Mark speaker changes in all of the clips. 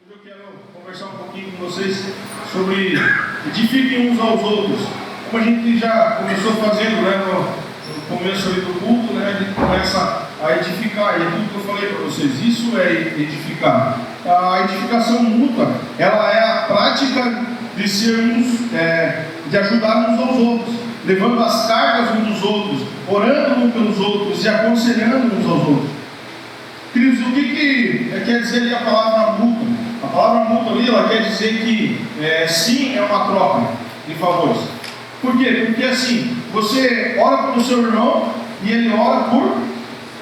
Speaker 1: Hoje eu quero conversar um pouquinho com vocês sobre edifiquem uns aos outros. Como a gente já começou fazendo, no começo ali do culto, a gente começa a edificar, e é tudo que eu falei para vocês, isso é edificar. A edificação mútua, ela é a prática de sermos, de ajudar uns aos outros, levando as cargas uns dos outros, orando uns pelos outros e aconselhando uns aos outros. Queridos, o que quer dizer ali a palavra mútua? A palavra mútua ali, ela quer dizer que sim, é uma troca de favores. Por quê? Porque assim, você ora pelo seu irmão e ele ora por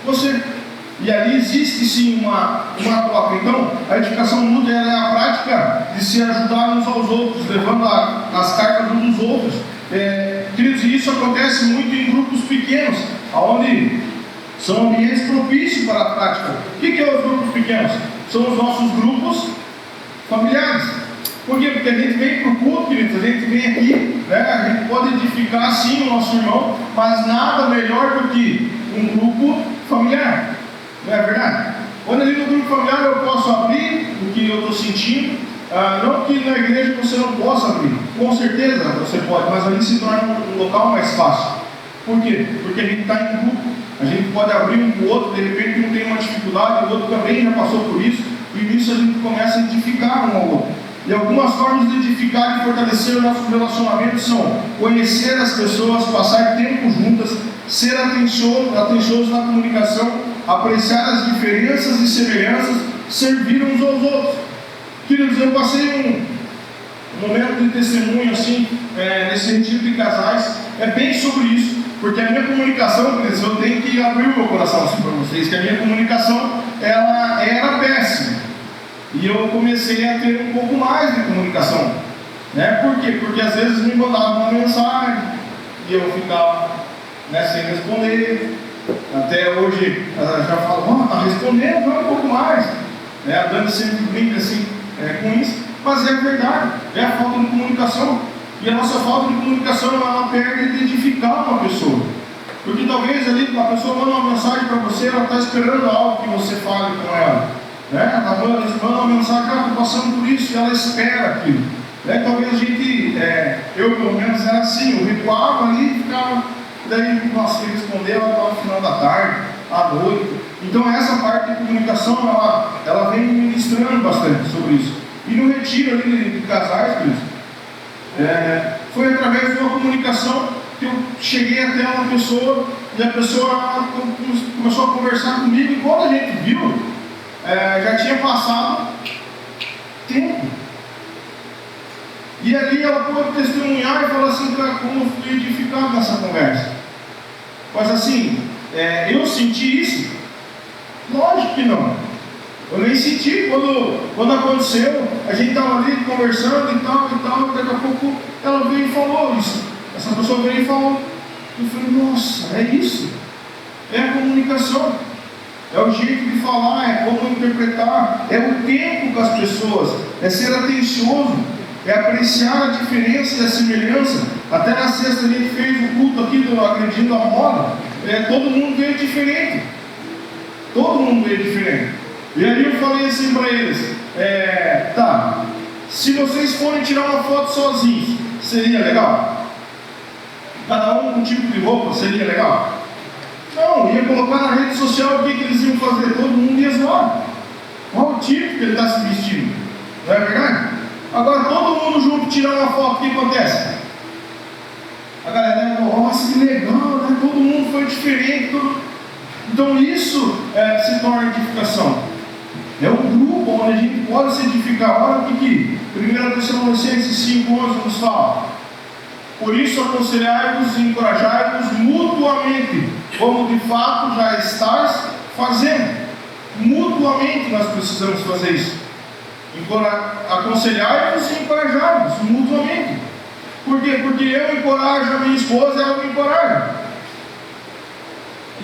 Speaker 1: você. E ali existe sim uma troca. Então, a edificação mútua ela é a prática de se ajudar uns aos outros, levando as cargas uns dos outros. Queridos, e isso acontece muito em grupos pequenos, onde são ambientes propícios para a prática. O que é os grupos pequenos? São os nossos grupos familiares. Por quê? Porque a gente vem para o culto, queridos, a gente vem aqui, a gente pode edificar sim o nosso irmão, mas nada melhor do que um grupo familiar. Não é verdade? Quando ali no grupo familiar eu posso abrir o que eu estou sentindo, não que na igreja você não possa abrir, com certeza você pode, mas ali se torna um local mais fácil. Por quê? Porque a gente está em grupo. A gente pode abrir um para o outro, de repente um tem uma dificuldade, o outro também já passou por isso, e nisso a gente começa a edificar um ao outro. E algumas formas de edificar e fortalecer os nossos relacionamentos são conhecer as pessoas, passar tempo juntas, ser atencioso na comunicação, apreciar as diferenças e semelhanças, servir uns aos outros. Queridos, eu passei um momento de testemunho assim, nesse retiro de casais, é bem sobre isso. Porque a minha comunicação, eu tenho que abrir o meu coração assim para vocês, que a minha comunicação ela era péssima. E eu comecei a ter um pouco mais de comunicação. Por quê? Porque às vezes me mandavam uma mensagem e eu ficava sem responder. Até hoje já falo, está respondendo, vai um pouco mais. A Dani sempre brinca assim com isso, mas é verdade, é a falta de comunicação. E a nossa falta de comunicação ela perde de edificar uma pessoa. Porque talvez ali a pessoa manda uma mensagem para você, ela está esperando algo que você fale com ela. Ela manda uma mensagem, estou passando por isso, e ela espera aquilo. Talvez a gente, eu pelo menos era assim, eu recuava ali e ficava, daí nossa, ele respondeu lá no final da tarde, à noite. Então essa parte de comunicação, ela vem ministrando bastante sobre isso. E no retiro ali de casais, por isso, foi através de uma comunicação que eu cheguei até uma pessoa e a pessoa começou a conversar comigo, e quando a gente viu, já tinha passado tempo. E ali ela pôde testemunhar e falar assim, como eu fui edificado nessa conversa. Mas assim, eu senti isso? Lógico que não. Eu nem senti quando aconteceu, a gente estava ali conversando e tal, daqui a pouco ela veio e falou isso. Essa pessoa veio e falou. Eu falei, nossa, é isso? É a comunicação, é o jeito de falar, é como interpretar, é o tempo com as pessoas, é ser atencioso, é apreciar a diferença e a semelhança. Até na sexta a gente fez o culto aqui do Agredindo a Moda, todo mundo veio diferente. Todo mundo veio diferente. E aí eu falei assim para eles, se vocês forem tirar uma foto sozinhos, seria legal? Cada um com um tipo de roupa, seria legal? Não, ia colocar na rede social o que eles iam fazer, todo mundo ia zoar. Qual o tipo que ele está se vestindo? Não é verdade? Agora todo mundo junto tirar uma foto, o que acontece? A galera, nossa, que legal, todo mundo foi diferente. Então isso se torna edificação. É um grupo onde a gente pode se edificar. Olha o que 1 Tessalonicenses 5:11 nos fala. Por isso aconselhai-vos e encorajai-vos mutuamente, como de fato já estáis fazendo. Mutuamente nós precisamos fazer isso. Aconselhai-vos e encorajai-vos mutuamente. Por quê? Porque eu encorajo a minha esposa e ela me encoraja.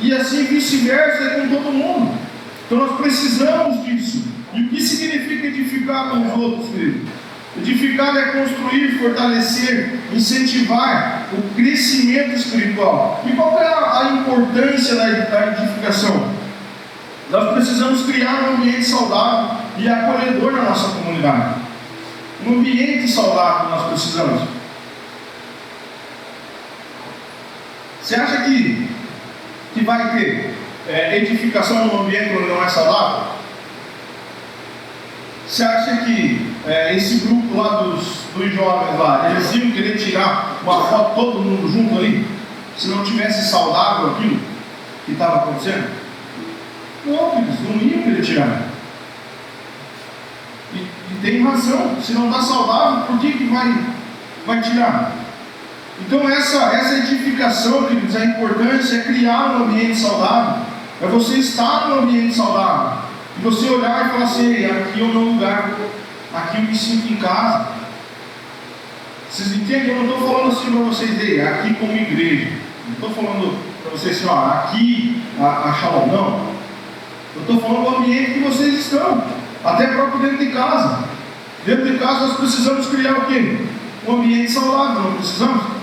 Speaker 1: E assim vice-versa com todo mundo. Então nós precisamos disso. E o que significa edificar com os outros, querido? Edificar é construir, fortalecer, incentivar o crescimento espiritual. E qual é a importância da edificação? Nós precisamos criar um ambiente saudável e acolhedor na nossa comunidade. Um ambiente saudável nós precisamos. Você acha que vai ter edificação num ambiente onde não é saudável? Você acha que esse grupo lá dos jovens lá, eles iam querer tirar uma foto todo mundo junto ali, se não tivesse saudável aquilo que estava acontecendo? Não, eles não iam querer tirar. E tem razão, se não está saudável, por que vai tirar? Então essa edificação, queridos, a importância é criar um ambiente saudável, é você estar num ambiente saudável, e você olhar e falar assim: aqui é o meu lugar, aqui eu me sinto em casa. Vocês entendem? Eu não estou falando assim para vocês, aqui como igreja, não estou falando para vocês assim, aqui a Shalom, não. Eu estou falando do ambiente que vocês estão, até próprio dentro de casa. Dentro de casa nós precisamos criar o quê? Um ambiente saudável, não precisamos?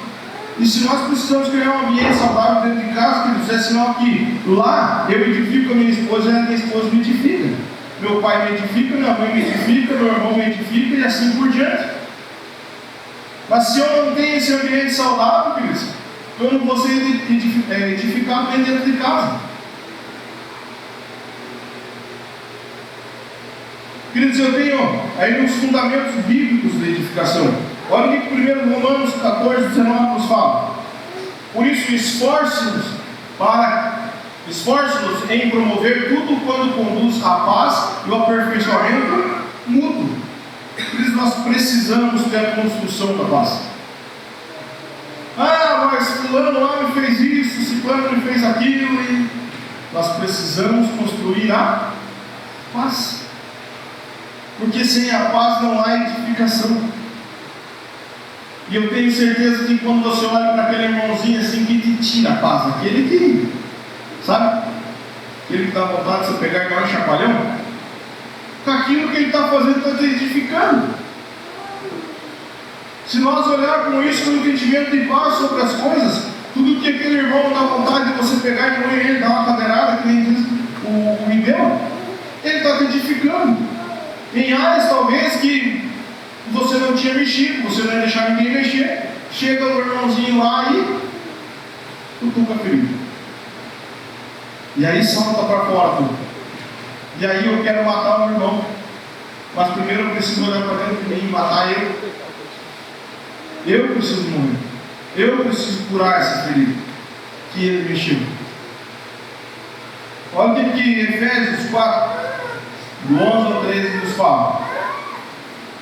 Speaker 1: E se nós precisamos criar um ambiente saudável dentro de casa, queridos, é sinal que lá eu edifico a minha esposa e a minha esposa me edifica. Meu pai me edifica, minha mãe me edifica, meu irmão me edifica e assim por diante. Mas se eu não tenho esse ambiente saudável, queridos, eu não vou ser edificado nem dentro de casa. Queridos, eu tenho aí uns fundamentos bíblicos de edificação. Olha o que 1 Romanos 14, 19 nos fala. Por isso, esforce-nos em promover tudo quanto conduz à paz e ao aperfeiçoamento mútuo. Por isso, nós precisamos ter a construção da paz. Mas fulano lá me fez isso, ciclano me fez aquilo, e nós precisamos construir a paz. Porque sem a paz não há edificação. E eu tenho certeza que quando você olha para aquele irmãozinho assim que te tira a paz, aquele que, sabe? Aquele que dá vontade de você pegar e dar um chacoalhão, com aquilo que ele está fazendo, está te edificando. Se nós olharmos com isso, com o entendimento de paz sobre as coisas, tudo que aquele irmão dá vontade de você pegar e moer ele, dar uma cadeirada, que nem diz o Miguel, ele está te edificando. Em áreas talvez que você não tinha mexido, você não ia deixar ninguém mexer, chega o irmãozinho lá e cutuca a ferida. E aí salta para fora tudo. E aí eu quero matar o meu irmão, mas primeiro eu preciso olhar para dentro de mim e matar eu. Eu preciso morrer. Eu preciso curar essa ferida que ele mexeu. Olha o que Efésios 4, do 11 ao 13 nos fala.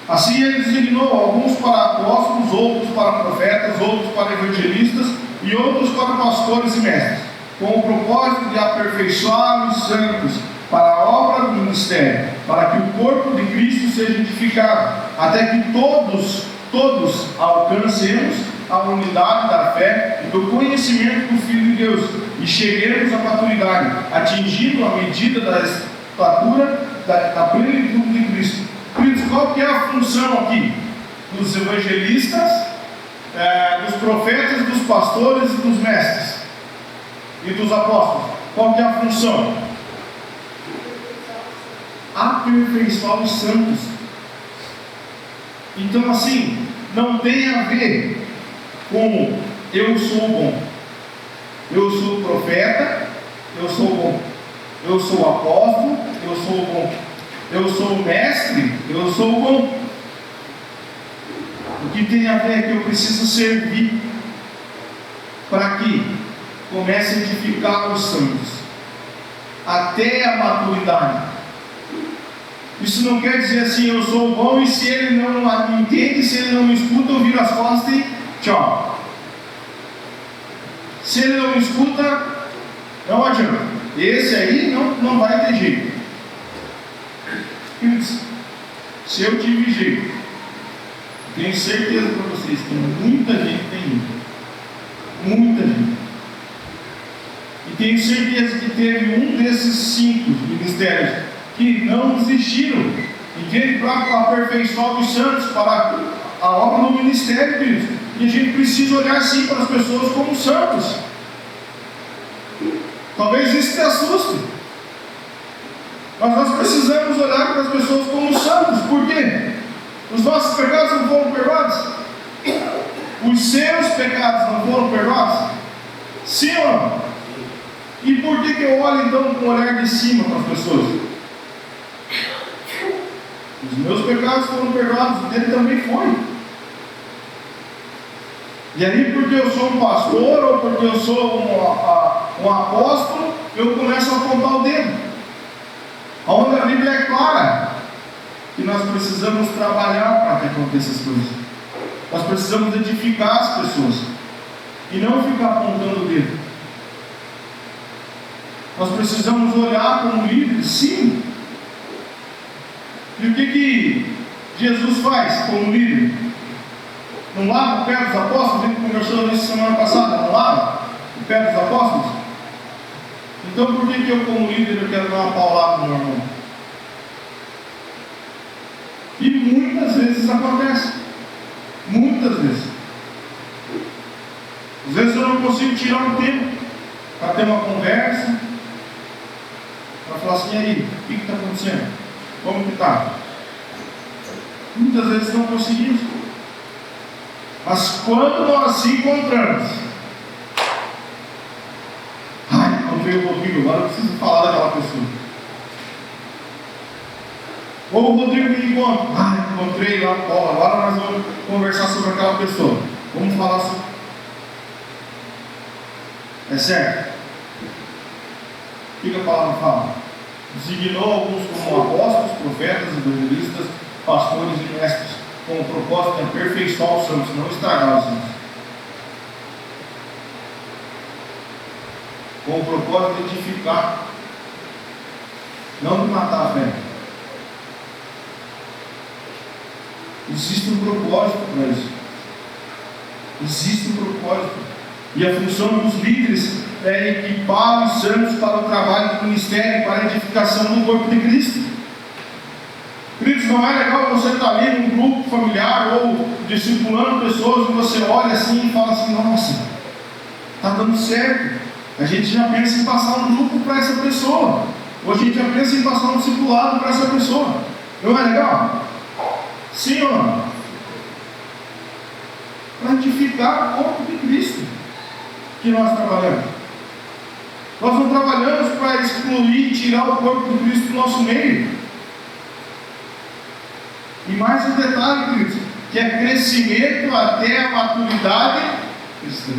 Speaker 1: Assim ele designou alguns para apóstolos, outros para profetas, outros para evangelistas e outros para pastores e mestres, com o propósito de aperfeiçoar os santos para a obra do ministério, para que o corpo de Cristo seja edificado, até que todos alcancemos a unidade da fé e do conhecimento do Filho de Deus e cheguemos à maturidade, atingindo a medida da estatura da plenitude de Cristo. Queridos, qual que é a função aqui dos evangelistas, dos profetas, dos pastores e dos mestres e dos apóstolos? Qual que é a função? Aperfeiçoar os santos. Então assim, não tem a ver com eu sou bom, eu sou profeta, eu sou bom, eu sou apóstolo, eu sou bom, eu sou mestre, eu sou bom. O que tem a ver é que eu preciso servir para que comece a edificar os santos até a maturidade. Isso não quer dizer assim, eu sou bom e se ele não me entende, se ele não me escuta, eu viro as costas e tchau. Se ele não me escuta, não adianta. Esse aí não vai ter jeito. Se eu tive jeito, tenho certeza para vocês que muita gente tem isso. Muita gente. E tenho certeza que teve um desses 5 ministérios que não desistiram e que para aperfeiçoar os santos, para a obra do ministério, queridos. E a gente precisa olhar assim para as pessoas como santos. Talvez isso te assuste. Mas nós precisamos olhar para as pessoas como santos. Por quê? Os nossos pecados não foram perdoados? Os seus pecados não foram perdoados? Sim ou não? E por que eu olho então com o olhar de cima para as pessoas? Os meus pecados foram perdoados, o dele também foi. E aí, porque eu sou um pastor ou porque eu sou um apóstolo, eu começo a apontar o dedo. Onde a Bíblia é clara que nós precisamos trabalhar para que aconteçam as coisas. Nós precisamos edificar as pessoas e não ficar apontando o dedo. Nós precisamos olhar como líderes, sim. E o que Jesus faz como líder? Não lava o pé dos apóstolos? A gente conversou nisso semana passada. Não lava o pé dos apóstolos? Então por que eu como líder eu quero dar uma paulada no meu irmão? E muitas vezes acontece. Muitas vezes. Às vezes eu não consigo tirar um tempo para ter uma conversa, para falar assim, e aí, o que está acontecendo? Como que está? Muitas vezes não conseguimos. Mas quando nós se encontramos, encontrei o Rodrigo, agora eu preciso falar daquela pessoa. Ou o Rodrigo me encontra, encontrei lá, agora nós vamos conversar sobre aquela pessoa. Vamos falar sobre. É certo? O que a palavra fala? Designou alguns como apóstolos, profetas, evangelistas, pastores e mestres, com o propósito de aperfeiçoar os santos, não estragar os santos. Com o propósito de edificar, não de matar a fé. Existe um propósito para isso. Existe um propósito. E a função dos líderes é equipar os santos para o trabalho do ministério, para a edificação do corpo de Cristo. Queridos, não é legal você estar ali num grupo familiar ou discipulando pessoas e você olha assim e fala assim, nossa, está dando certo. A gente já pensa em passar um grupo para essa pessoa. Ou a gente já pensa em passar um discipulado para essa pessoa. Não é legal? Sim ou não? Para edificar o corpo de Cristo que nós trabalhamos. Nós não trabalhamos para excluir e tirar o corpo de Cristo do nosso meio. E mais um detalhe, queridos, que é crescimento até a maturidade cristã.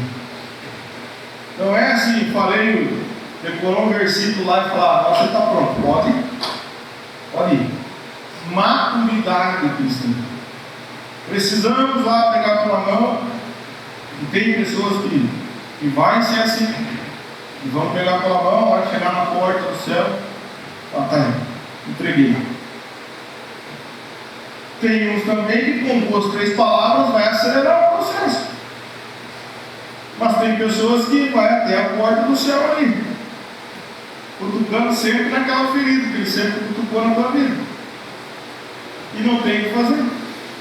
Speaker 1: Não é assim, falei, decorou um versículo lá e falar, nossa, está pronto, pode ir. Maturidade cristã. Precisamos lá pegar pela mão, e tem pessoas que vai ser assim, e vão pegar pela mão, vai chegar na porta do céu, tá aí, entreguei. Tem uns também que com 2, 3 palavras vai acelerar o processo. Mas tem pessoas que vai até a porta do céu ali, cutucando sempre naquela ferida que ele sempre cutucou na tua vida. E não tem o que fazer.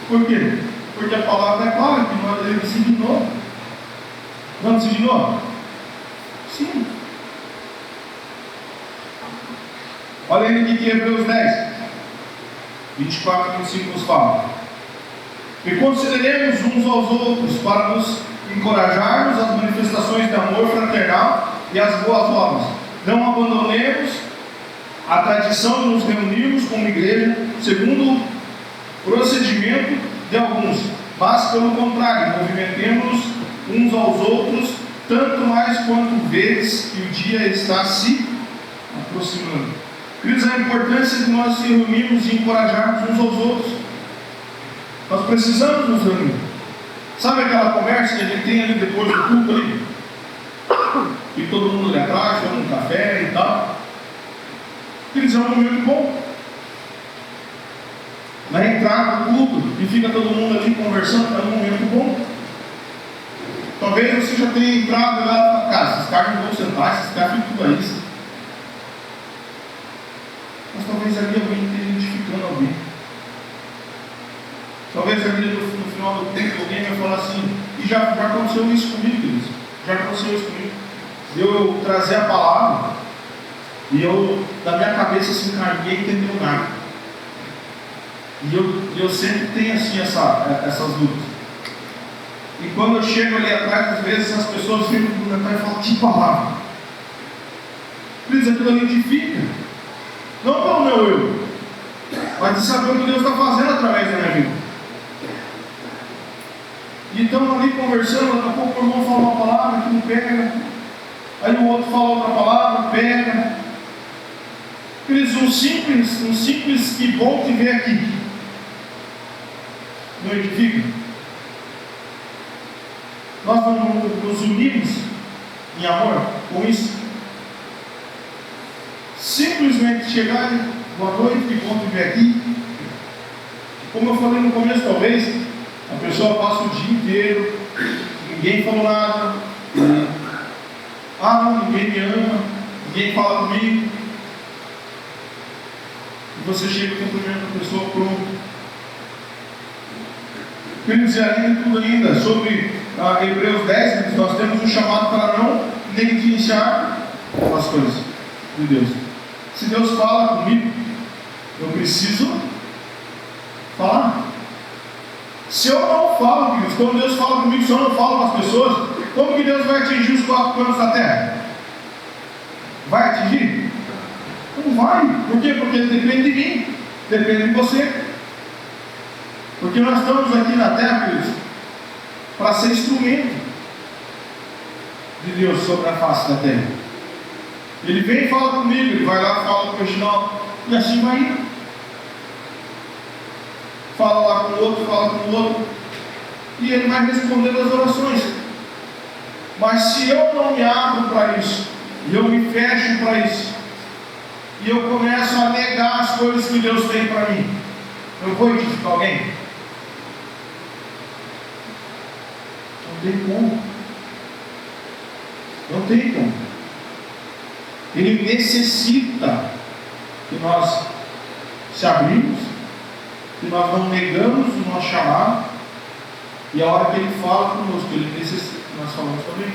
Speaker 1: Por quê? Porque a palavra é clara, que ele designou. Não designou? Sim. Olha aí o que Hebreus 10, 24 e 25 nos fala. E consideremos uns aos outros para nos encorajarmos às manifestações de amor fraternal e às boas obras. Não abandonemos a tradição de nos reunirmos como igreja, segundo o procedimento de alguns, mas pelo contrário, movimentemos-nos uns aos outros, tanto mais quanto vês que o dia está se aproximando. Queridos, a importância de nós se reunirmos e encorajarmos uns aos outros. Nós precisamos nos reunir. Sabe aquela conversa que a gente tem ali depois do culto ali? E todo mundo ali atrás, toma um café e tal. Queridos, é um momento bom. Na entrada do culto, e fica todo mundo ali conversando, é um momento bom. Talvez você já tenha entrado lá e falado, cara, esses caras não vão sentar, esses caras ficam tudo aí. Mas talvez ali alguém esteja identificando alguém. Talvez ali no final do culto alguém vai falar assim, e já aconteceu isso comigo, queridos. Já aconteceu isso comigo. Eu trazer a palavra, E eu, na minha cabeça, assim, cara, ninguém entendeu nada. E eu sempre tenho assim essas dúvidas. E quando eu chego ali atrás, às vezes as pessoas ficam atrás e falam, que palavra? Queridos, aquilo ali edifica. Não pelo meu eu, mas de saber o que Deus está fazendo através da minha vida. E então ali conversando, daqui a pouco o irmão fala uma palavra que não pega. Aí o outro fala outra palavra, pega. Queridos, um simples que bom te ver aqui. Não edifica? Nós não nos unimos em amor com isso. Simplesmente chegar e boa noite, que bom te ver aqui. Como eu falei no começo, talvez a pessoa passa o dia inteiro, ninguém falou nada, não, ninguém me ama, ninguém fala comigo. E você chega e cumprimenta a pessoa, pronto. Queridos, e além de tudo ainda, sobre Hebreus 10, nós temos um chamado para não negligenciar as coisas de Deus. Se Deus fala comigo, eu preciso falar. Se eu não falo, queridos, quando Deus fala comigo, se eu não falo com as pessoas, como que Deus vai atingir os 4 cantos da terra? Vai atingir? Não vai. Por quê? Porque depende de mim, depende de você. Porque nós estamos aqui na terra, queridos, para ser instrumento de Deus sobre a face da terra. Ele vem e fala comigo, ele vai lá, fala com o Reginaldo, e assim vai indo. Fala lá com o outro, fala com o outro, e ele vai respondendo as orações. Mas se eu não me abro para isso, e eu me fecho para isso, e eu começo a negar as coisas que Deus tem para mim, eu vou edificar alguém? Não tem como. Não tem como. Ele necessita que nós se abrimos, que nós não negamos o nosso chamado, e a hora que Ele fala conosco, Ele necessita que nós falamos também.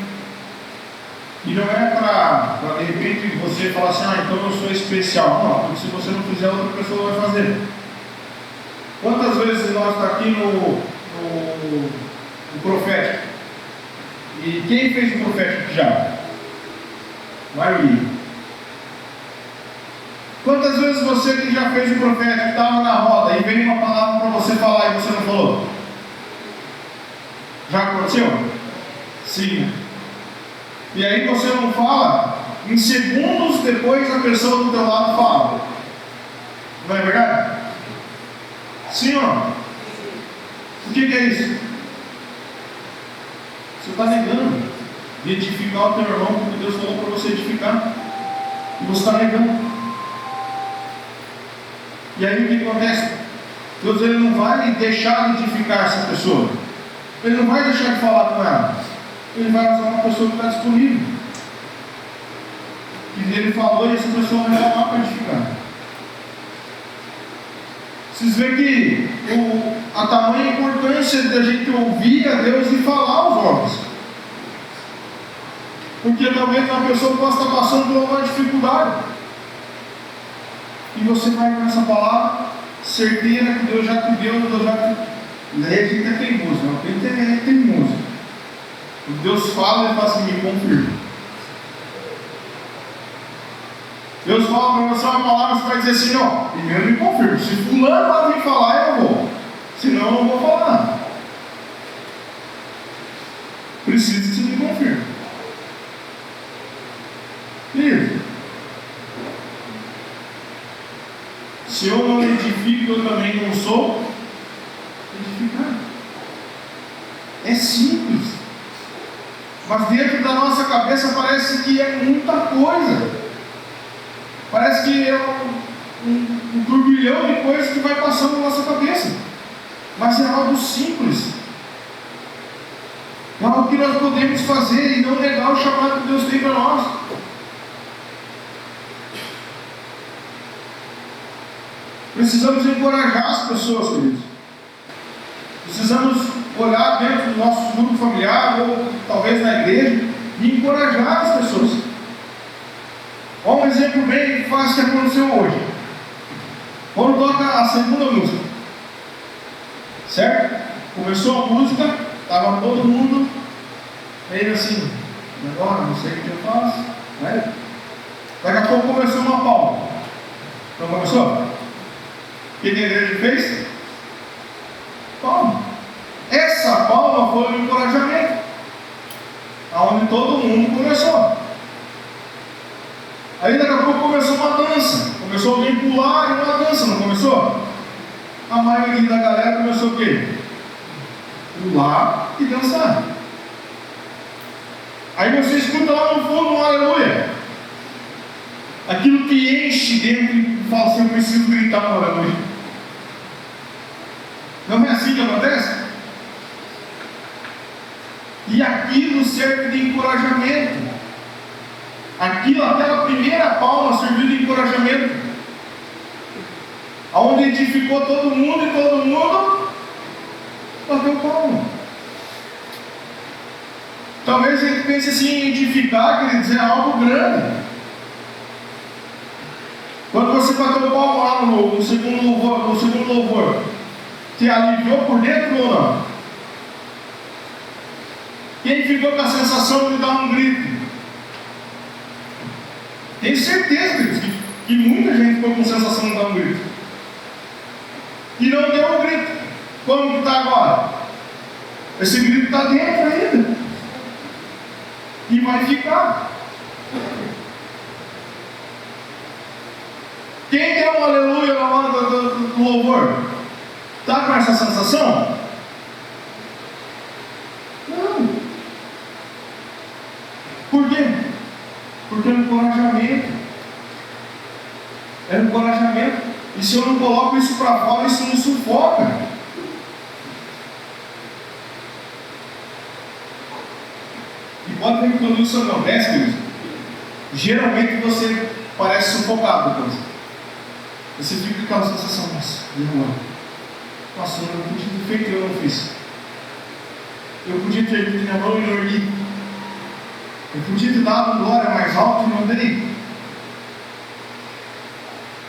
Speaker 1: E não é para de repente você falar assim, então eu sou especial. Não, porque se você não fizer, outra pessoa vai fazer. Quantas vezes nós estamos aqui no profético? E quem fez o profético já? Maioria. Quantas vezes você que já fez o profético estava na roda e veio uma palavra para você falar e você não falou? Já aconteceu? Sim. E aí você não fala, em segundos depois a pessoa do teu lado fala. Não é verdade? Sim ou não? O que é isso? Você está negando de edificar o teu irmão porque Deus falou para você edificar. E você está negando. E aí o que acontece? Deus ele não vai deixar de edificar essa pessoa. Ele não vai deixar de falar com ela. Ele vai usar uma pessoa que está disponível. Que ele falou e essa pessoa vai falar para edificar. Vocês veem que a tamanha importância da gente ouvir a Deus e falar aos homens. Porque talvez uma pessoa possa estar passando por uma dificuldade. E você vai com essa palavra, certeira que Deus já te deu, Deus já te... Daí a gente é teimoso, não? A gente é teimoso. Deus fala e fala assim, me confirma. Deus fala para você uma palavra, você vai dizer assim, não, primeiro me confirma. Se fulano vai vir falar, eu vou. Senão eu não vou falar nada. Preciso que você me confirme. Isso. Se eu não edifico, eu também não sou edificado. É simples. Mas dentro da nossa cabeça parece que é muita coisa. Parece que é um turbilhão de coisas que vai passando na nossa cabeça. Mas é algo simples. É algo que nós podemos fazer e não negar o chamado que Deus tem para nós. Precisamos encorajar as pessoas, queridos. Precisamos olhar dentro do nosso grupo familiar ou talvez na igreja e encorajar as pessoas. Olha um exemplo bem fácil que aconteceu hoje. Quando toca a segunda música, certo? Começou a música, estava todo mundo meio assim, agora não sei o que eu faço, né? Daqui a pouco começou uma palma. Não começou? O que a igreja fez? Palma. Essa palma foi um encorajamento, aonde todo mundo começou. Aí daqui a pouco começou uma dança, começou alguém pular e uma dança, não começou? A maioria da galera começou o quê? Pular e dançar. Aí você escuta lá no fundo um aleluia. Aquilo que enche dentro e fala assim, eu preciso gritar no aleluia. Não é assim que acontece? E aquilo serve de encorajamento. Aquilo, aquela primeira palma serviu de encorajamento, aonde edificou todo mundo e todo mundo bateu palma. Talvez a gente pense assim em edificar, quer dizer, algo grande. Quando você bateu palma lá no segundo louvor, te aliviou por dentro ou não? Quem ficou com a sensação de dar um grito? Tenho certeza, queridos, que muita gente ficou com a sensação de dar um grito. E não deu um grito. Como que está agora? Esse grito está dentro ainda. E vai ficar. Quem deu um aleluia na hora do louvor? Está com essa sensação? Não. Por quê? Porque é um encorajamento. É um encorajamento. E se eu não coloco isso para fora, isso me sufoca. E pode ver que quando isso acontece, queridos, geralmente você parece sufocado depois. Você fica com aquela sensação, nossa, eu podia ter feito e eu não fiz. Eu podia ter ido minha mão e não ergui. Eu podia ter dado um glória mais alto e não dei.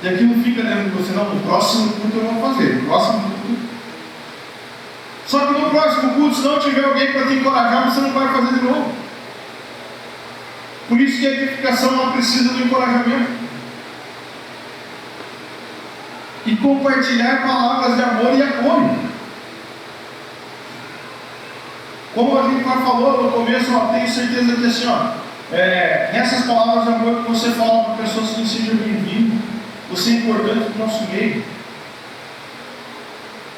Speaker 1: E aquilo fica dentro de você, não, no próximo culto eu vou fazer. No próximo culto. Só que no próximo culto, se não tiver alguém para te encorajar, você não vai fazer de novo. Por isso que a edificação não precisa do encorajamento. E compartilhar palavras de amor e apoio. Como a gente já falou no começo, tenho certeza que assim, nessas palavras de amor que você fala para pessoas que sejam bem-vindos, você é importante para o nosso meio.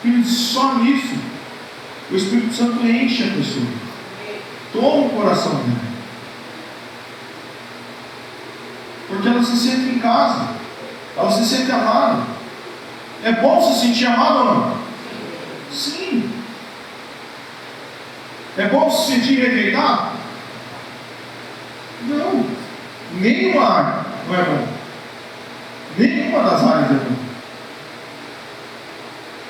Speaker 1: E só nisso, o Espírito Santo enche a pessoa, toma o coração dela, porque ela se sente em casa, ela se sente amada. É bom se sentir amado ou não? Sim. É bom se sentir rejeitado? Não. Nenhuma área não é bom. Nenhuma das áreas é bom.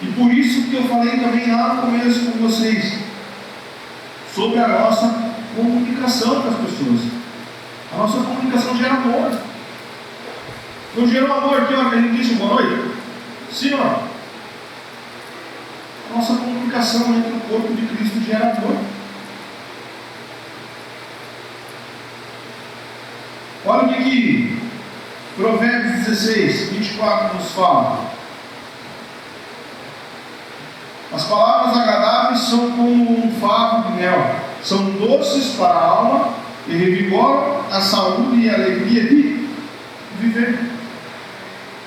Speaker 1: E por isso que eu falei também lá no começo com vocês sobre a nossa comunicação com as pessoas. A nossa comunicação gera amor. Não gerou amor aqui, ó, que a gente disse boa noite? Sim, ó. A nossa comunicação entre o corpo de Cristo gera amor. Olha o que Provérbios 16, 24 nos fala. As palavras agradáveis são como um favo de mel, são doces para a alma e revigoram a saúde e a alegria de viver.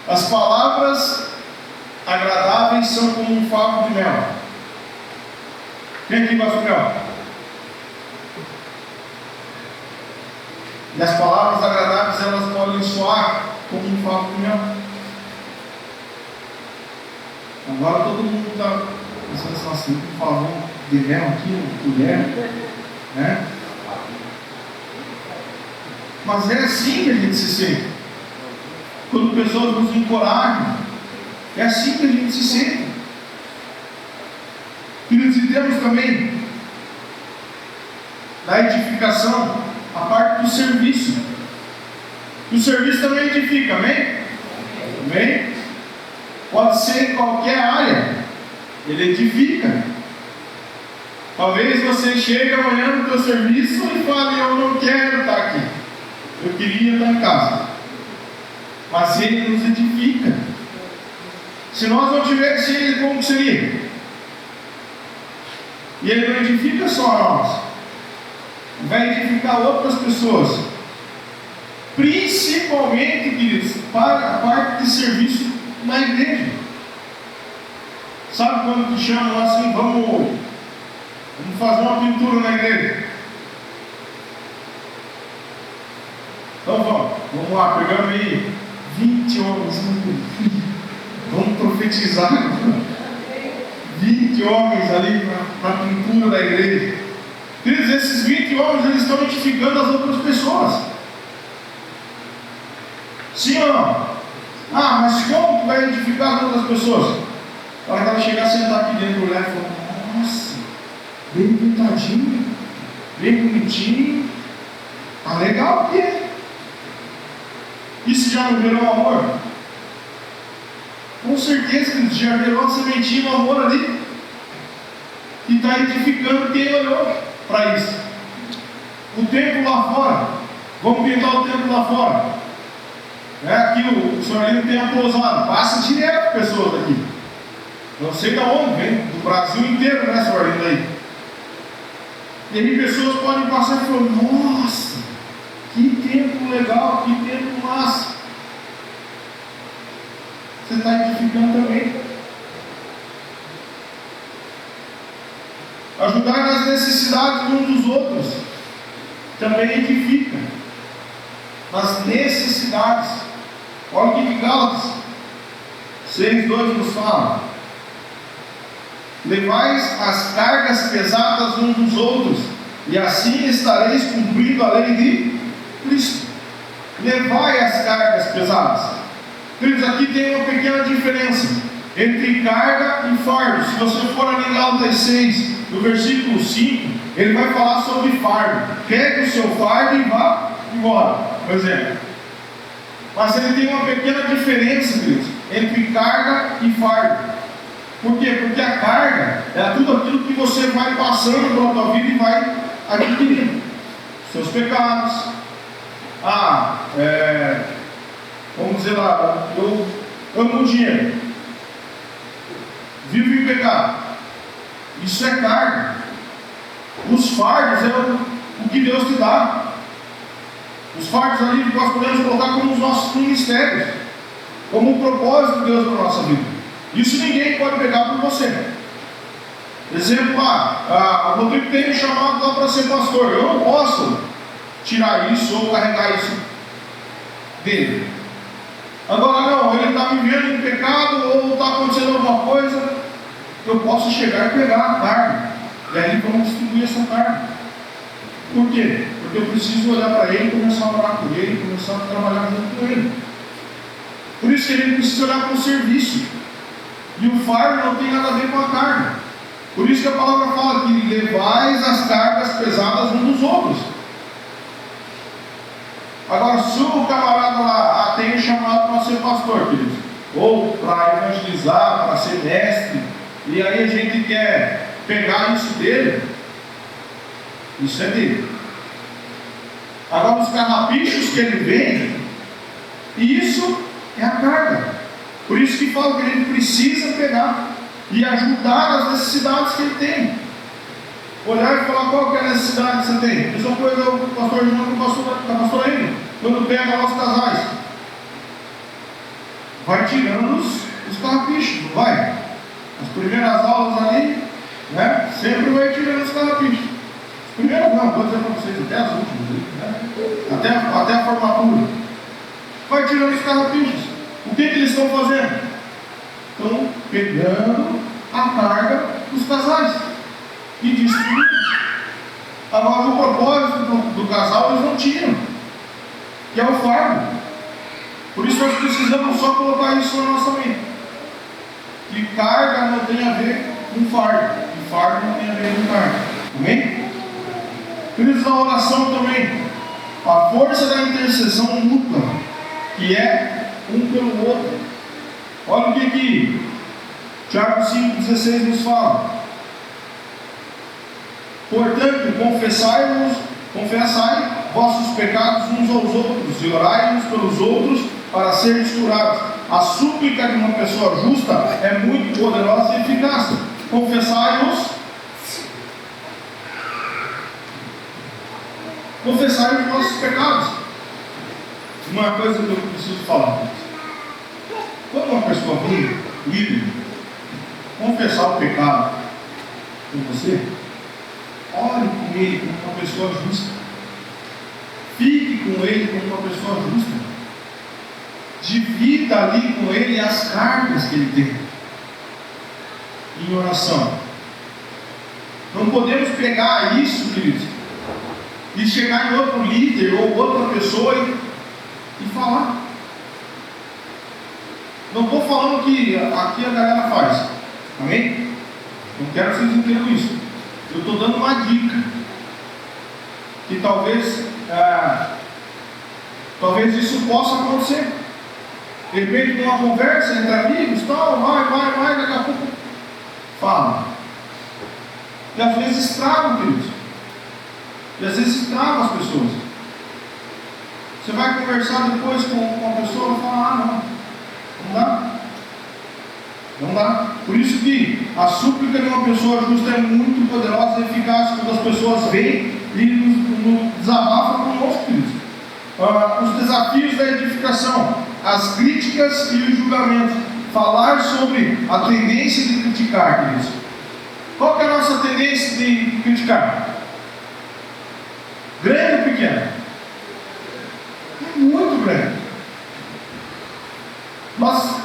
Speaker 1: As palavras agradáveis são como um favo de mel. Quem aqui gosta de mel? E as palavras agradáveis, elas podem soar como um favo de mel. Agora todo mundo está pensando assim, um favor de mel aqui, uma colher, né? Mas é assim que a gente se sente. Quando pessoas nos encorajam, é assim que a gente se sente. Queridos, e temos também na edificação a parte do serviço. O serviço também edifica, amém? Amém? Pode ser em qualquer área, ele edifica. Talvez você chegue amanhã no teu serviço e fale: eu não quero estar aqui, eu queria estar em casa. Mas ele nos edifica. Se nós não tivéssemos ele, como seria? E ele não edifica só a nós, vai edificar outras pessoas, principalmente, queridos, para a parte de serviço na igreja. Sabe quando te chamam assim: vamos fazer uma pintura na igreja? Então vamos lá, pegamos aí 20 homens, vamos profetizar 20 homens ali para a pintura da igreja. Queridos, esses 20 homens, eles estão edificando as outras pessoas. Sim ou não? Ah, mas como que vai edificar as outras pessoas? Para que ela chegar a sentar aqui dentro do leve e falar: nossa, bem pintadinho, bem bonitinho, tá legal aqui. Isso já não gerou amor? Com certeza, queridos, já gerou a sementinha do amor ali, que está edificando quem olhou para isso. O templo lá fora, vamos pintar o templo lá fora. Aqui o senhor ali tem a pousada, passa direto pessoas aqui. Não sei de onde, vem do Brasil inteiro, né, senhor Arlindo aí. E aí pessoas podem passar e falar: nossa, que templo legal, que templo massa. Você está edificando também. Ajudar nas necessidades uns dos outros também edifica. Nas necessidades. Olha o que Gálatas 6:2 nos fala: levais as cargas pesadas uns dos outros, e assim estareis cumprindo a lei de Cristo. Levai as cargas pesadas. Queridos, aqui tem uma pequena diferença entre carga e fardo. Se você for ali em Gálatas 6, no versículo 5, ele vai falar sobre fardo. Pegue o seu fardo e vá embora, por exemplo. Mas ele tem uma pequena diferença, queridos, entre carga e fardo. Por quê? Porque a carga é tudo aquilo que você vai passando pela tua vida e vai adquirindo. Seus pecados. Vamos dizer lá, eu amo o dinheiro, vivo em pecado. Isso é carga. Os fardos é o que Deus te dá. Os fardos ali nós podemos colocar como os nossos ministérios, como um propósito de Deus para a nossa vida. Isso ninguém pode pegar por você. Exemplo, o Rodrigo tem me chamado lá para ser pastor. Eu não posso tirar isso ou carregar isso dele. Agora não, ele está vivendo em pecado ou está acontecendo alguma coisa, eu posso chegar e pegar a carga, e aí vamos distribuir essa carga. Por quê? Porque eu preciso olhar para ele, começar a orar por ele, começar a trabalhar junto com ele. Por isso que ele precisa olhar para o serviço, e o fardo não tem nada a ver com a carga. Por isso que a palavra fala que levais as cargas pesadas uns dos outros. Agora, se o camarada lá tem um chamado para ser pastor, queridos, ou para evangelizar, para ser mestre, e aí a gente quer pegar isso dele, isso é dele. Agora, os carrapichos que ele vem, isso é a carga. Por isso que fala que ele precisa pegar e ajudar nas necessidades que ele tem. Olhar e falar: qual que é a necessidade que você tem? Mesma coisa o pastor João com o pastor Henrique, quando pega lá os casais, vai tirando os carrapichos, não vai? As primeiras aulas ali, né? Sempre vai tirando os carrapichos. As primeiras não, vou dizer para vocês, até as últimas, né? Até a formatura. Vai tirando os carrapichos. O que eles estão fazendo? Estão pegando a carga dos casais e distribuindo. Agora, o propósito do casal eles não tinham, que é o fardo. Por isso nós precisamos só colocar isso na nossa mente, que carga não tem a ver com fardo, e fardo não tem a ver com carga. Amém? Queridos, na oração também, a força da intercessão mútua que é um pelo outro. Olha o que Tiago 5,16 nos fala. Portanto, confessai vossos pecados uns aos outros e orai uns pelos outros para serem curados. A súplica de uma pessoa justa é muito poderosa e eficaz. Confessai os vossos pecados. Uma coisa que eu preciso falar: quando uma pessoa vem livre confessar o pecado com você, ore com ele como uma pessoa justa, fique com ele como uma pessoa justa, divida ali com ele as cargas que ele tem em oração. Não podemos pegar isso, queridos, e chegar em outro líder ou outra pessoa e falar. Não estou falando que aqui a galera faz, amém? Não quero que vocês entendam isso. Eu estou dando uma dica que talvez isso possa acontecer. De repente, numa conversa entre amigos, tal, vai, daqui a pouco fala. E às vezes estragam, queridos. E às vezes estragam as pessoas. Você vai conversar depois com uma pessoa e fala: não dá. Por isso que a súplica de uma pessoa justa é muito poderosa e eficaz quando as pessoas vêm e nos desabafam conosco, queridos. Os desafios da edificação, as críticas e o julgamento. Falar sobre a tendência de criticar, queridos. Qual que é a nossa tendência de criticar? Grande ou pequena? Muito grande. Nós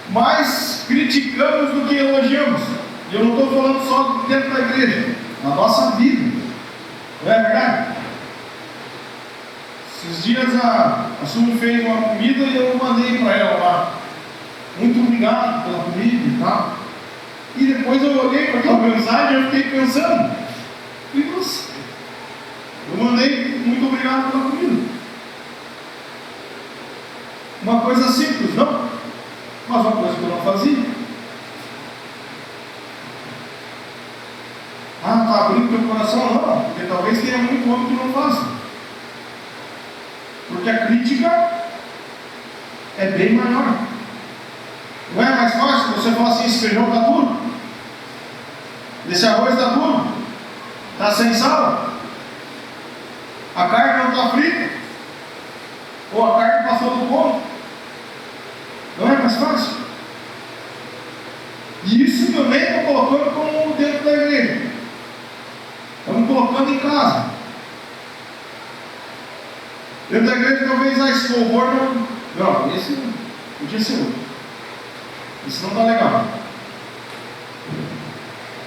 Speaker 1: mais criticamos do que elogiamos. E eu não estou falando só dentro da igreja, na nossa vida. Não é verdade? Esses dias a Sumi fez uma comida e eu mandei para ela lá: muito obrigado pela comida e tal. E depois eu olhei para aquela mensagem e eu fiquei pensando: e você? Eu mandei muito obrigado pela comida. Uma coisa simples, não? Mas uma coisa que eu não fazia. Está abrindo teu coração? Não, porque talvez tenha muito homem que não faça. Porque a crítica é bem maior. Não é mais fácil você falar assim: esse feijão está duro, esse arroz está duro, está sem sal, a carne não está frita, ou a carne passou do ponto. Não é mais fácil? E isso também estou colocando como dentro da igreja. Estamos colocando em casa. Dentro da igreja talvez esse louvor não, esse podia ser outro. Esse não está legal.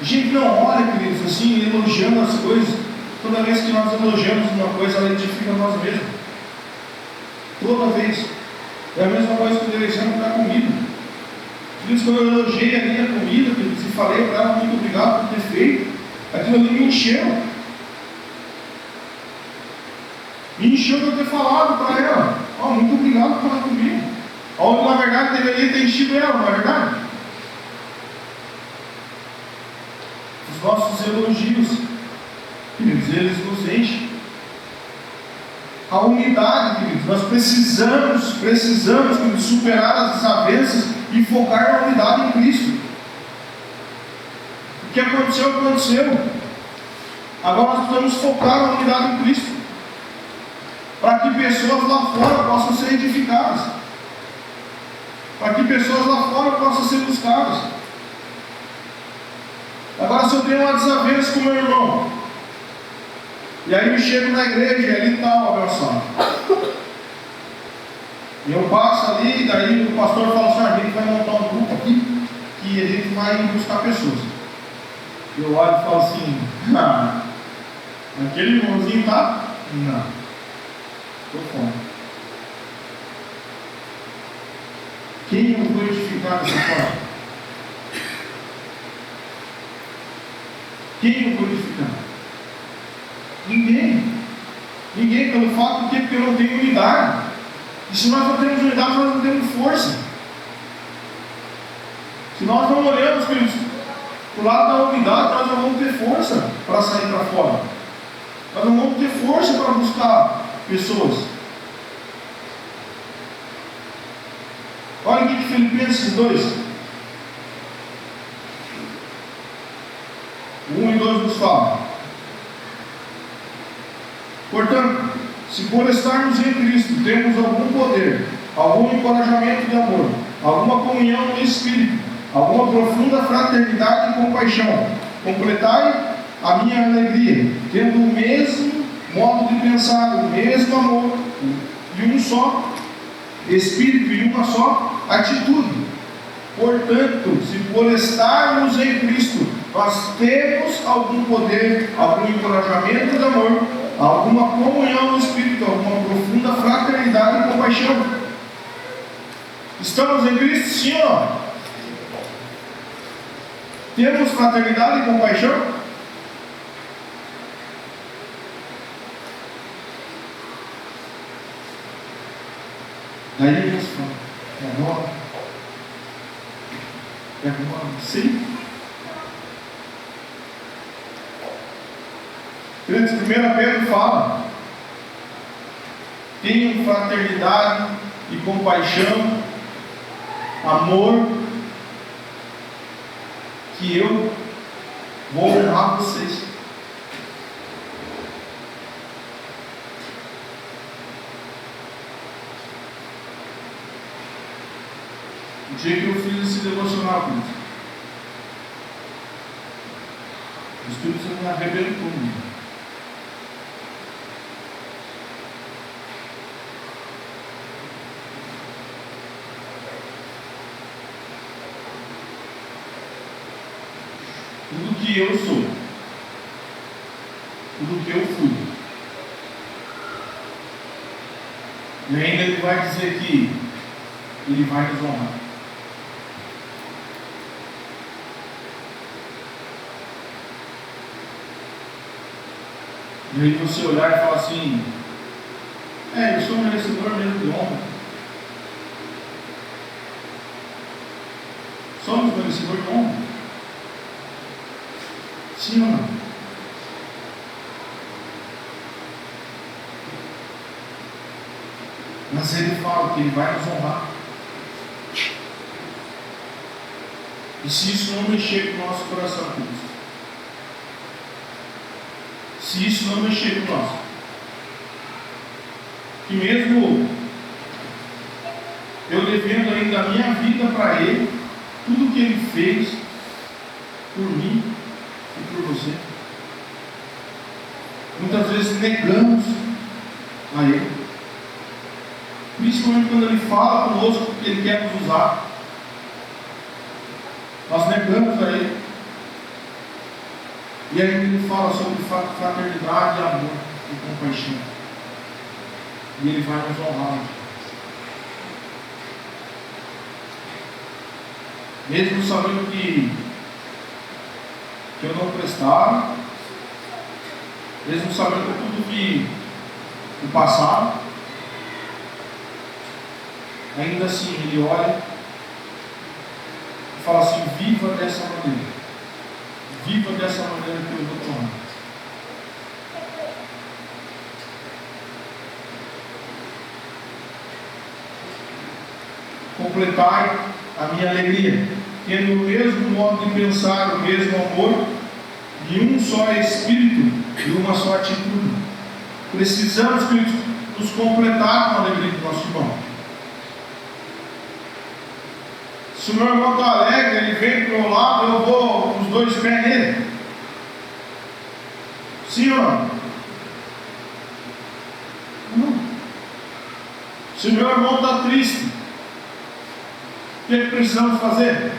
Speaker 1: A gente não olha, queridos, assim, elogiando as coisas. Toda vez que nós elogiamos uma coisa, ela edifica nós mesmos. Toda vez. É a mesma coisa que eu dei exemplo da comida. Queridos, quando eu elogiei ali a comida, queridos, e falei para ela muito obrigado por ter feito, aquilo ali me encheu. Me encheu de eu ter falado para ela: muito obrigado pela comida. Onde na verdade deveria ter enchido ela, não é verdade? Os nossos elogios, queridos, eles nos enchem. A unidade, queridos, nós precisamos, queridos, superar as desavenças e focar na unidade em Cristo. O que aconteceu. Agora nós precisamos focar na unidade em Cristo, para que pessoas lá fora possam ser edificadas, para que pessoas lá fora possam ser buscadas. Agora, se eu tenho uma desavença com meu irmão, e aí eu chego na igreja e ali está o abençoado, e eu passo ali, e daí o pastor fala assim: a gente vai montar um grupo aqui, que a gente vai buscar pessoas. Eu olho e falo assim: aquele irmãozinho tá? Não, estou fora. Quem eu vou edificar dessa forma? Quem eu vou edificar? Ninguém. Pelo fato de que eu não tenho unidade. E se nós não temos unidade, nós não temos força. Se nós não olhamos, queridos, para o lado da unidade, nós não vamos ter força para sair para fora. Nós não vamos ter força para buscar pessoas. Olha o que Filipenses 2, 1 e 2 nos fala. Portanto, se por estarmos em Cristo temos algum poder, algum encorajamento de amor, alguma comunhão no Espírito, alguma profunda fraternidade e compaixão, completai a minha alegria, tendo o mesmo modo de pensar, o mesmo amor, e um só Espírito e uma só atitude. Portanto, se por estarmos em Cristo nós temos algum poder, algum encorajamento de amor, alguma comunhão no Espírito, alguma profunda fraternidade e compaixão. Estamos em Cristo, sim ou não? Temos fraternidade e compaixão? Daí Deus fala, é agora, sim. 1 Pedro fala, tenham fraternidade e compaixão, amor, que eu vou honrar vocês. O dia que eu fiz esse devocional, o Espírito Santo me arrebentou. Tudo que eu sou, tudo que eu fui. E ainda ele vai dizer que ele vai nos honrar. E aí você olhar e falar assim, eu sou merecedor mesmo de honra. Somos merecedores de honra. Sim ou não? Mas ele fala que ele vai nos honrar. E se isso não mexer com o nosso coração, Cristo, se isso não mexer com nós, que mesmo eu devendo ainda a minha vida para Ele, tudo que Ele fez por mim e por você, muitas vezes negamos a Ele, principalmente quando Ele fala conosco porque Ele quer nos usar, nós negamos a Ele. E aí ele fala sobre fraternidade, amor e compaixão. E ele vai nos honrar. Mesmo sabendo que eu não prestava, mesmo sabendo tudo que o passado, ainda assim ele olha e fala assim, viva dessa maneira. Viva dessa maneira que eu vou tomar. Completai a minha alegria, tendo o mesmo modo de pensar, o mesmo amor, e um só Espírito e uma só atitude. Precisamos, queridos, nos completar com a alegria do nosso irmão. Se o meu irmão está alegre, ele vem para o meu lado, eu vou com os dois pés nele. Sim ou não? Não. Se o meu irmão está triste, o que precisamos fazer?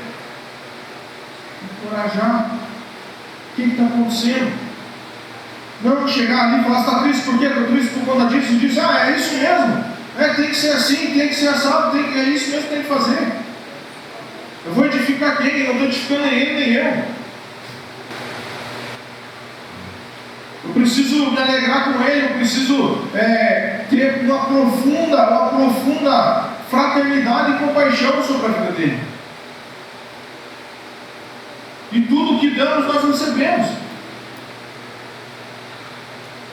Speaker 1: Encorajar. O que está acontecendo? Não chegar ali e falar, está triste por quê? Estou triste por conta disso. E diz, é isso mesmo. Tem que ser assim, tem que ser assado, é isso mesmo que tem que fazer. Eu vou edificar quem? Eu não estou edificando nem ele nem eu. Eu preciso me alegrar com ele, eu preciso ter uma profunda fraternidade e compaixão sobre a vida dele. E tudo que damos nós recebemos.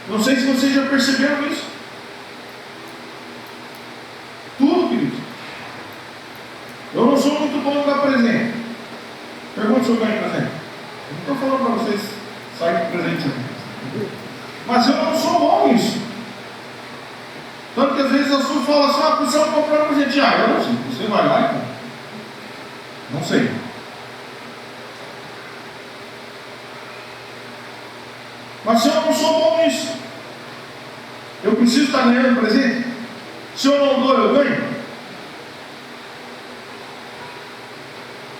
Speaker 1: Não sei se vocês já perceberam isso. Tudo, queridos. Eu não sou muito bom em dar presente. Pergunta se eu ganho presente. Eu não estou falando para vocês saírem com presente. Mas eu não sou bom nisso. Tanto que às vezes a sua fala assim, precisamos comprar um presente. Eu não sei. Você vai lá e compra. Não sei. Mas se eu não sou bom nisso, eu preciso estar ganhando presente? Se eu não dou, eu ganho?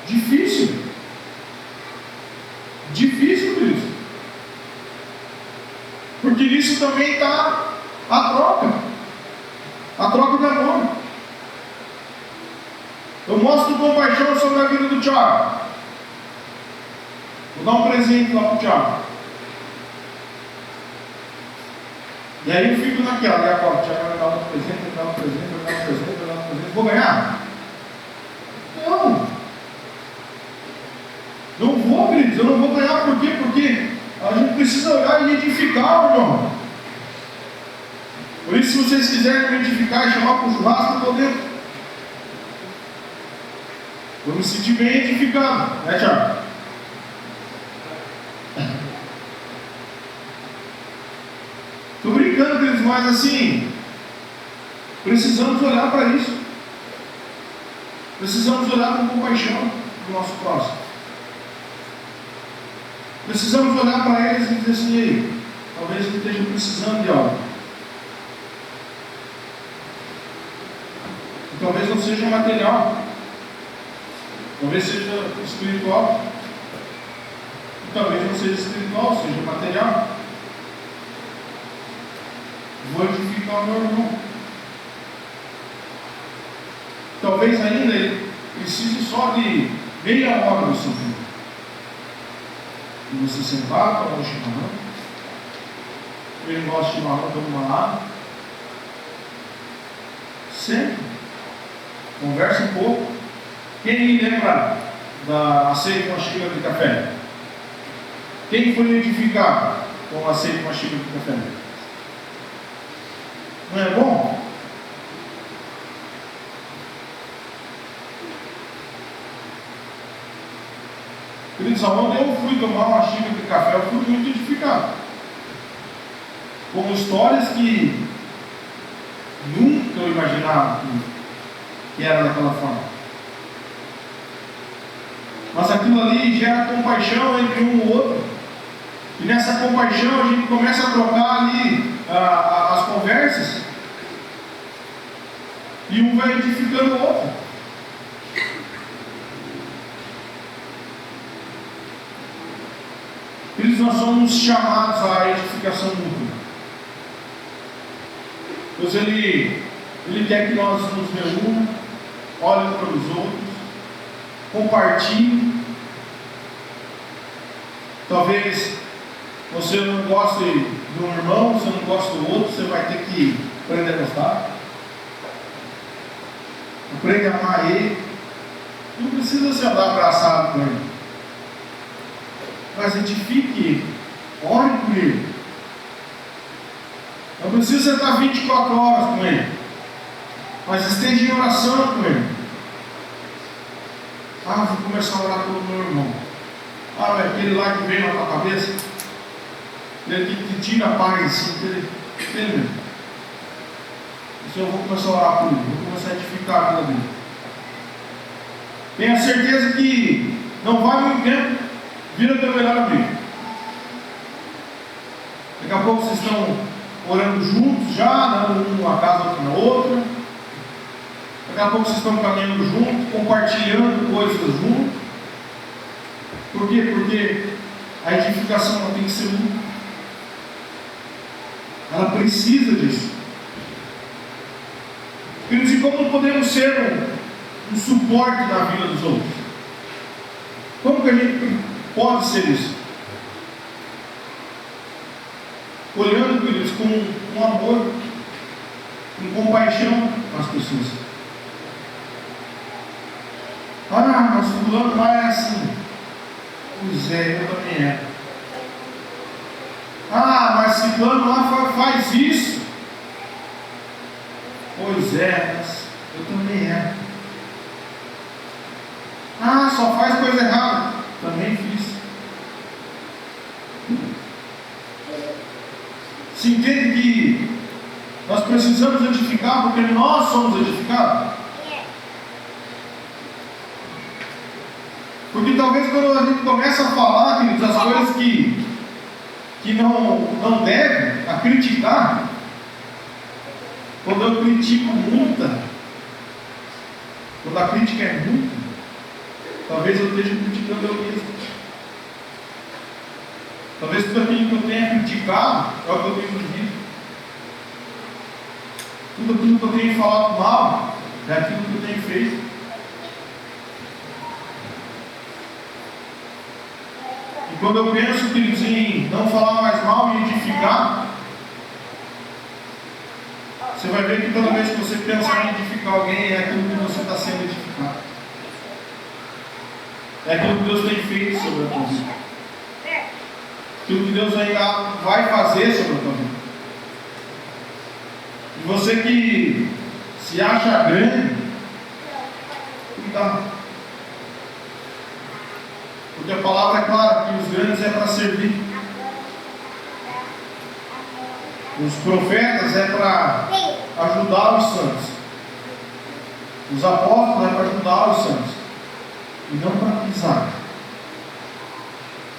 Speaker 1: Difícil. Difícil isso. Porque nisso também está a troca. A troca de amor. Eu mostro compaixão sobre a vida do Tiago. Vou dar um presente lá para o Tiago. E aí eu fico naquela, e agora, o Tiago vai dar um presente, vai dar um presente, vai dar um presente, vai dar um presente. Vou ganhar? Não. Não vou, queridos, eu não vou ganhar. Por quê? Porque a gente precisa olhar e edificar, irmão. Por isso, se vocês quiserem me edificar e chamar para o churrasco, eu estou dentro. Vou me sentir bem edificado, né, Tiago? Estou brincando, queridos, mas assim, precisamos olhar para isso. Precisamos olhar com compaixão para o nosso próximo. Precisamos olhar para eles e dizer assim, ei, talvez ele esteja precisando de algo. E talvez não seja material. Talvez seja espiritual. E talvez não seja espiritual, seja material. Vou edificar o meu irmão. Talvez ainda ele precise só de meia hora do seu tempo. E você sentar, tomar um chimarrão. Ele gosta de chimarrão, toma uma água. Sempre. Conversa um pouco. Quem lembra da aceita uma xícara de café? Quem foi edificado com aceita uma xícara de café? Não é bom? Queridos, aonde eu fui tomar uma xícara de café, eu fui muito edificado. Com histórias que nunca eu imaginava que era daquela forma. Mas aquilo ali gera compaixão entre um e o outro. E nessa compaixão a gente começa a trocar ali as conversas. E um vai edificando o outro. Eles nós somos chamados à edificação mútua. Deus ele quer que nós nos reúnamos, olhem para os outros, compartilhem. Talvez você não goste de um irmão, você não gosta do outro, você vai ter que aprender a gostar. Aprende a amar ele. Não precisa se andar abraçado com ele. Mas edifique ele. Ore por ele. Não precisa estar 24 horas com ele. Mas esteja em oração com ele. Vou começar a orar pelo meu irmão. É aquele lá que vem na tua cabeça. Ele que te tira a paz assim, ele mesmo. Eu vou começar a orar por ele, vou começar a edificar a vida dele. Tenha certeza que não vai muito tempo, vira teu melhor amigo. Daqui a pouco vocês estão orando juntos já, dando uma casa outra na outra. Daqui a pouco vocês estão caminhando juntos, compartilhando coisas juntos. Por quê? Porque a edificação ela tem que ser mútua. Ela precisa disso. Queridos, e como podemos ser um suporte na vida dos outros? Como que a gente pode ser isso? Olhando, queridos, com amor. compaixão com as pessoas. Ah, mas fulano lá é assim. Pois é, eu também é. Ah, mas ciclano lá faz isso. Pois é, mas eu também é. Ah, só faz coisa errada. Também fiz. Se entende que nós precisamos edificar porque nós somos edificados? Porque talvez quando a gente começa a falar, queridos, as coisas que não deve, a criticar, quando eu critico multa, quando a crítica é multa, talvez eu esteja criticando eu mesmo. Talvez tudo aquilo que eu tenha criticado é o que eu tenho vivido. Tudo aquilo que eu tenho falado mal é aquilo que eu tenho feito. E quando eu penso, queridos, em não falar mais mal e edificar, você vai ver que toda vez que você pensar em edificar alguém, é aquilo que você está sendo edificado. É aquilo que Deus tem feito sobre a tua vida. Aquilo que Deus ainda vai fazer sobre a tua vida. E você que se acha grande, cuidado. Porque a palavra é clara que os grandes é para servir. Os profetas é para ajudar os santos. Os apóstolos é para ajudar os santos. E não para pisar.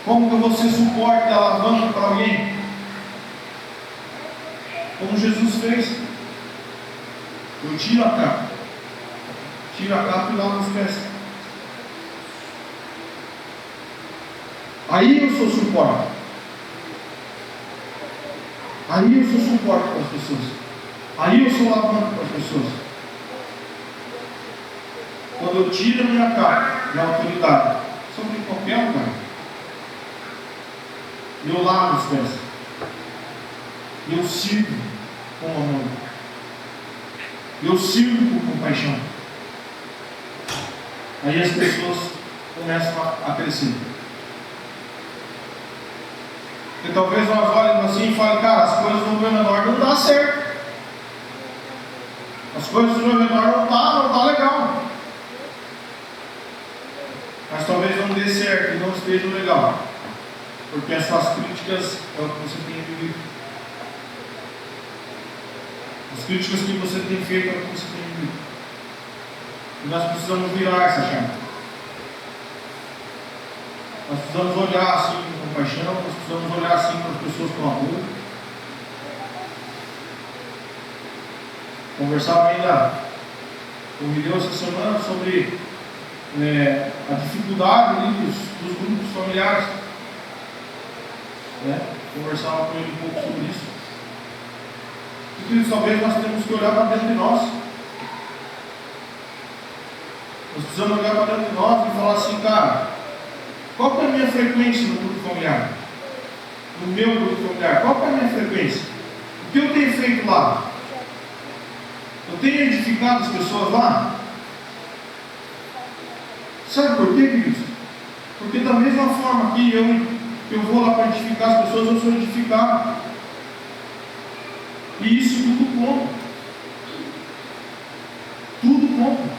Speaker 1: Como que você suporta a alavanca para alguém? Como Jesus fez. Eu tiro a capa. Tiro a capa e lavo os pés. Aí eu sou suporte. Aí eu sou suporte para as pessoas. Aí eu sou alavanca para as pessoas. Quando eu tiro a minha capa de autoridade sobre qualquer lugar, eu lavo os pés. Eu sirvo com amor. Eu sirvo com compaixão. Aí as pessoas começam a crescer. Porque talvez nós olhemos assim e falem, cara, as coisas no meu menor não dá certo. As coisas no meu menor não tá legal. Mas talvez não dê certo e não esteja legal. Porque essas críticas é o que você tem vivido. As críticas que você tem feito é o que você tem vivido. E nós precisamos virar essa chave. Nós precisamos olhar assim com compaixão, nós precisamos olhar assim para as pessoas com amor. Conversava ainda com o Deus essa semana sobre a dificuldade ali dos grupos familiares. Conversava com ele um pouco sobre isso. E talvez nós temos que olhar para dentro de nós. Nós precisamos olhar para dentro de nós e falar assim, cara, qual que é a minha frequência no grupo familiar? No meu grupo familiar, qual que é a minha frequência? O que eu tenho feito lá? Eu tenho edificado as pessoas lá? Sabe por quê, queridos? Porque da mesma forma que eu vou lá para edificar as pessoas, eu sou edificado. E isso tudo conta. Tudo conta.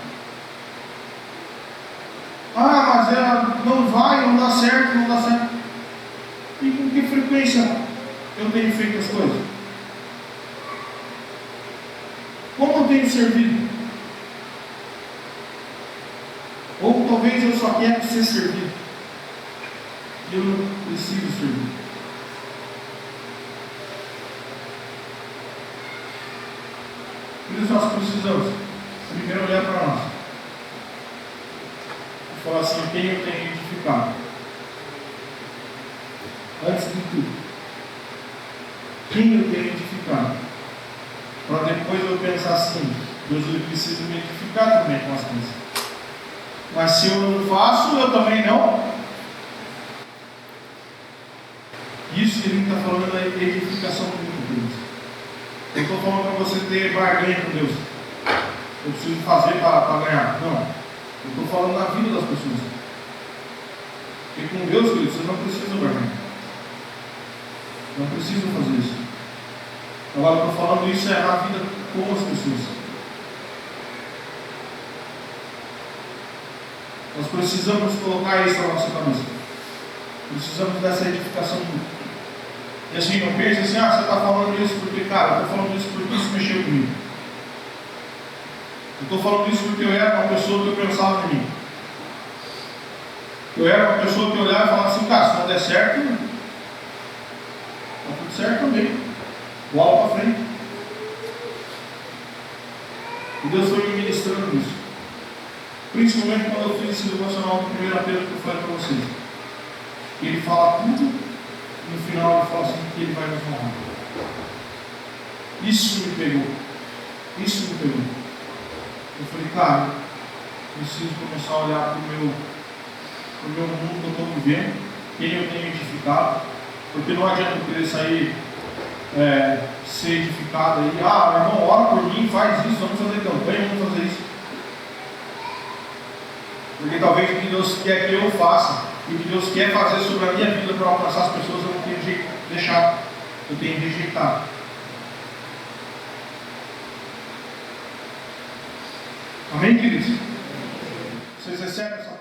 Speaker 1: Ah, mas ela não vai, não dá certo, não dá certo. E com que frequência eu tenho feito as coisas? Como eu tenho servido? Ou talvez eu só quero ser servido. E eu não preciso servir. Por isso nós precisamos primeiro olhar para nós. E falar assim, quem eu tenho edificado? Antes de tudo. Quem eu tenho edificado? Para depois eu pensar assim, Deus ele precisa me edificar também com as coisas. Mas se eu não faço, eu também não. Isso que ele está falando é edificação pública. Eu estou falando para você ter barganha com Deus. Eu preciso fazer para ganhar. Não. Eu estou falando da vida das pessoas. Porque com Deus, querido, vocês não precisam barganhar. Não precisam fazer isso. Agora, eu estou falando isso é na vida com as pessoas. Nós precisamos colocar isso na nossa cabeça. Precisamos dessa edificação mútua. E assim, não pense assim, você está falando isso porque, cara, eu estou falando isso porque isso mexeu comigo. Eu estou falando isso porque eu era uma pessoa que eu pensava em mim. Eu era uma pessoa que eu olhava e falava assim, cara, se não der certo, está tudo certo também. Bola para frente. E Deus foi me ministrando isso. Principalmente quando eu fiz esse devocional do 1 Pedro que eu falei para vocês. Ele fala tudo e no final ele fala assim que ele vai nos honrar. Isso me pegou. Isso me pegou. Eu falei, cara, preciso começar a olhar para o meu mundo que eu estou vivendo, quem eu tenho edificado, porque não adianta eu querer sair, ser edificado aí, irmão, ora por mim, faz isso, vamos fazer campanha, vamos fazer isso. Porque talvez o que Deus quer que eu faça, e o que Deus quer fazer sobre a minha vida para alcançar as pessoas, eu não tenho deixado, eu tenho rejeitado. Amém, queridos? Vocês recebem essa